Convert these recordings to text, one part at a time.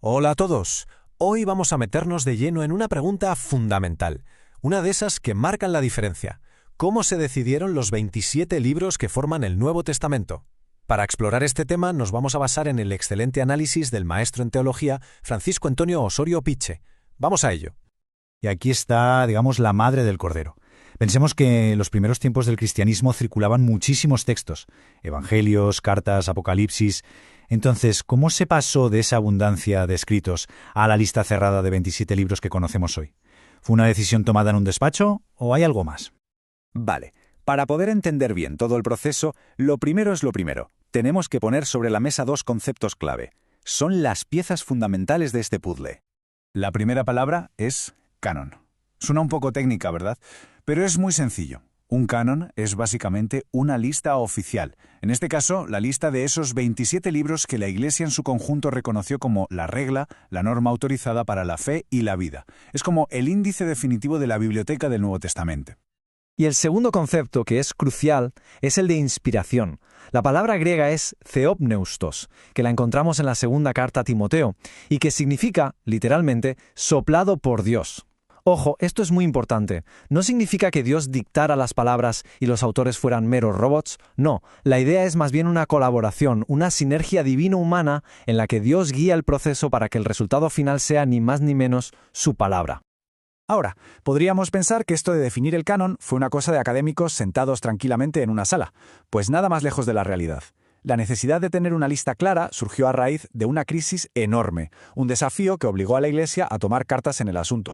Hola a todos. Hoy vamos a meternos de lleno en una pregunta fundamental, una de esas que marcan la diferencia. ¿Cómo se decidieron los 27 libros que forman el Nuevo Testamento? Para explorar este tema nos vamos a basar en el excelente análisis del maestro en teología Francisco Antonio Osorio Piche. Vamos a ello. Y aquí está, digamos, la madre del Cordero. Pensemos que en los primeros tiempos del cristianismo circulaban muchísimos textos, evangelios, cartas, apocalipsis. Entonces, ¿cómo se pasó de esa abundancia de escritos a la lista cerrada de 27 libros que conocemos hoy? ¿Fue una decisión tomada en un despacho o hay algo más? Vale, para poder entender bien todo el proceso, lo primero es lo primero. Tenemos que poner sobre la mesa dos conceptos clave. Son las piezas fundamentales de este puzzle. La primera palabra es canon. Suena un poco técnica, ¿verdad? Pero es muy sencillo. Un canon es básicamente una lista oficial. En este caso, la lista de esos 27 libros que la Iglesia en su conjunto reconoció como la regla, la norma autorizada para la fe y la vida. Es como el índice definitivo de la biblioteca del Nuevo Testamento. Y el segundo concepto, que es crucial, es el de inspiración. La palabra griega es theopneustos, que la encontramos en la segunda carta a Timoteo, y que significa, literalmente, soplado por Dios. Ojo, esto es muy importante. No significa que Dios dictara las palabras y los autores fueran meros robots. No, la idea es más bien una colaboración, una sinergia divino-humana en la que Dios guía el proceso para que el resultado final sea ni más ni menos su palabra. Ahora, podríamos pensar que esto de definir el canon fue una cosa de académicos sentados tranquilamente en una sala. Pues nada más lejos de la realidad. La necesidad de tener una lista clara surgió a raíz de una crisis enorme, un desafío que obligó a la Iglesia a tomar cartas en el asunto.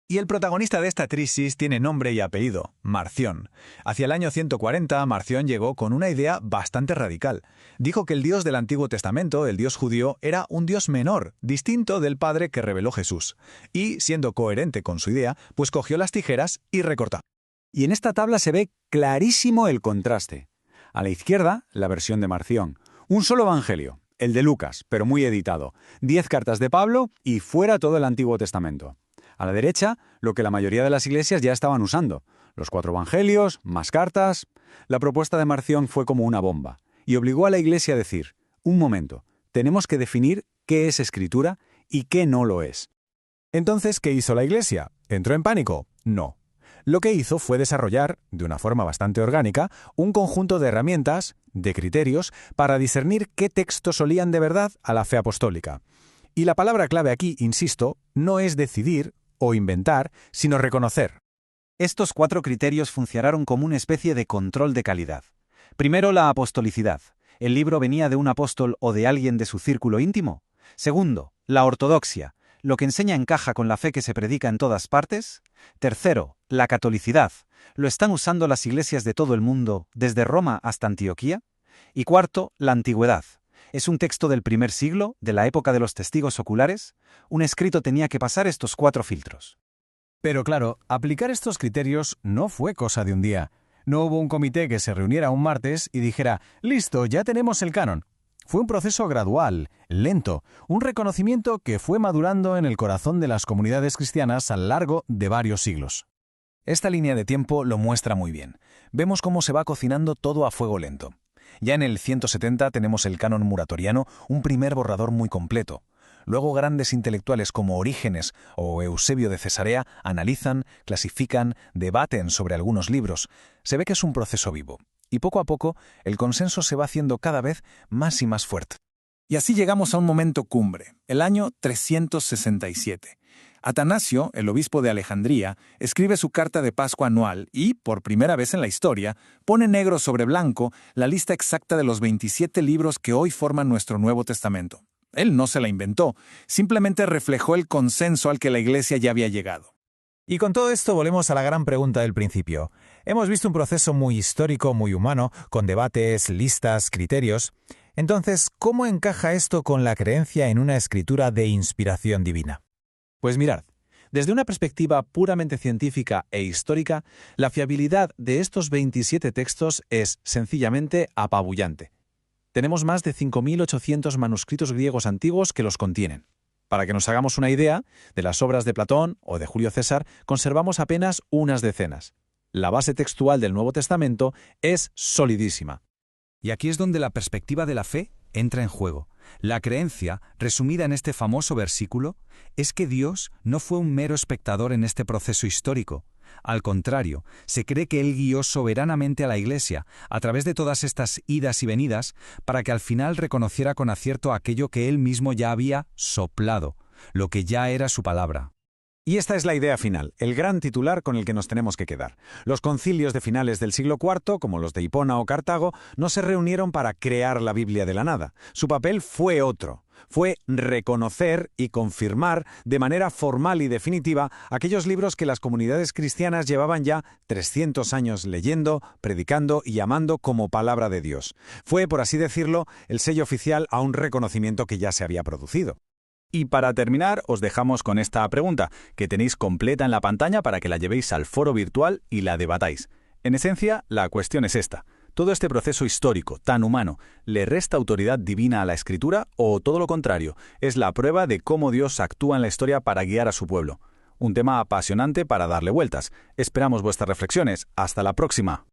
Y el protagonista de esta crisis tiene nombre y apellido, Marción. Hacia el año 140, Marción llegó con una idea bastante radical. Dijo que el Dios del Antiguo Testamento, el Dios judío, era un Dios menor, distinto del Padre que reveló Jesús. Y, siendo coherente con su idea, pues cogió las tijeras y recortó. Y en esta tabla se ve clarísimo el contraste. A la izquierda, la versión de Marción. Un solo evangelio, el de Lucas, pero muy editado. 10 cartas de Pablo y fuera todo el Antiguo Testamento. A la derecha, lo que la mayoría de las iglesias ya estaban usando. Los 4 evangelios, más cartas. La propuesta de Marción fue como una bomba, y obligó a la iglesia a decir, un momento, tenemos que definir qué es escritura y qué no lo es. Entonces, ¿qué hizo la Iglesia? ¿Entró en pánico? No. Lo que hizo fue desarrollar, de una forma bastante orgánica, un conjunto de herramientas, de criterios, para discernir qué textos olían de verdad a la fe apostólica. Y la palabra clave aquí, insisto, no es decidir o inventar, sino reconocer. Estos 4 criterios funcionaron como una especie de control de calidad. Primero, la apostolicidad. ¿El libro venía de un apóstol o de alguien de su círculo íntimo? Segundo, la ortodoxia. ¿Lo que enseña encaja con la fe que se predica en todas partes? Tercero, la catolicidad. ¿Lo están usando las iglesias de todo el mundo, desde Roma hasta Antioquía? Y cuarto, la antigüedad. ¿Es un texto del primer siglo, de la época de los testigos oculares? Un escrito tenía que pasar estos 4 filtros. Pero claro, aplicar estos criterios no fue cosa de un día. No hubo un comité que se reuniera un martes y dijera, listo, ya tenemos el canon. Fue un proceso gradual, lento, un reconocimiento que fue madurando en el corazón de las comunidades cristianas a lo largo de varios siglos. Esta línea de tiempo lo muestra muy bien. Vemos cómo se va cocinando todo a fuego lento. Ya en el 170 tenemos el canon muratoriano, un primer borrador muy completo. Luego grandes intelectuales como Orígenes o Eusebio de Cesarea analizan, clasifican, debaten sobre algunos libros. Se ve que es un proceso vivo. Y poco a poco el consenso se va haciendo cada vez más y más fuerte. Y así llegamos a un momento cumbre, el año 367. Atanasio, el obispo de Alejandría, escribe su carta de Pascua anual y, por primera vez en la historia, pone negro sobre blanco la lista exacta de los 27 libros que hoy forman nuestro Nuevo Testamento. Él no se la inventó, simplemente reflejó el consenso al que la Iglesia ya había llegado. Y con todo esto volvemos a la gran pregunta del principio. Hemos visto un proceso muy histórico, muy humano, con debates, listas, criterios. Entonces, ¿cómo encaja esto con la creencia en una escritura de inspiración divina? Pues mirad, desde una perspectiva puramente científica e histórica, la fiabilidad de estos 27 textos es sencillamente apabullante. Tenemos más de 5.800 manuscritos griegos antiguos que los contienen. Para que nos hagamos una idea, de las obras de Platón o de Julio César conservamos apenas unas decenas. La base textual del Nuevo Testamento es solidísima. Y aquí es donde la perspectiva de la fe entra en juego. La creencia, resumida en este famoso versículo, es que Dios no fue un mero espectador en este proceso histórico. Al contrario, se cree que Él guió soberanamente a la Iglesia, a través de todas estas idas y venidas, para que al final reconociera con acierto aquello que Él mismo ya había soplado, lo que ya era su palabra. Y esta es la idea final, el gran titular con el que nos tenemos que quedar. Los concilios de finales del siglo IV, como los de Hipona o Cartago, no se reunieron para crear la Biblia de la nada. Su papel fue otro. Fue reconocer y confirmar de manera formal y definitiva aquellos libros que las comunidades cristianas llevaban ya 300 años leyendo, predicando y amando como palabra de Dios. Fue, por así decirlo, el sello oficial a un reconocimiento que ya se había producido. Y para terminar, os dejamos con esta pregunta, que tenéis completa en la pantalla para que la llevéis al foro virtual y la debatáis. En esencia, la cuestión es esta. ¿Todo este proceso histórico, tan humano, le resta autoridad divina a la Escritura o todo lo contrario? Es la prueba de cómo Dios actúa en la historia para guiar a su pueblo. Un tema apasionante para darle vueltas. Esperamos vuestras reflexiones. Hasta la próxima.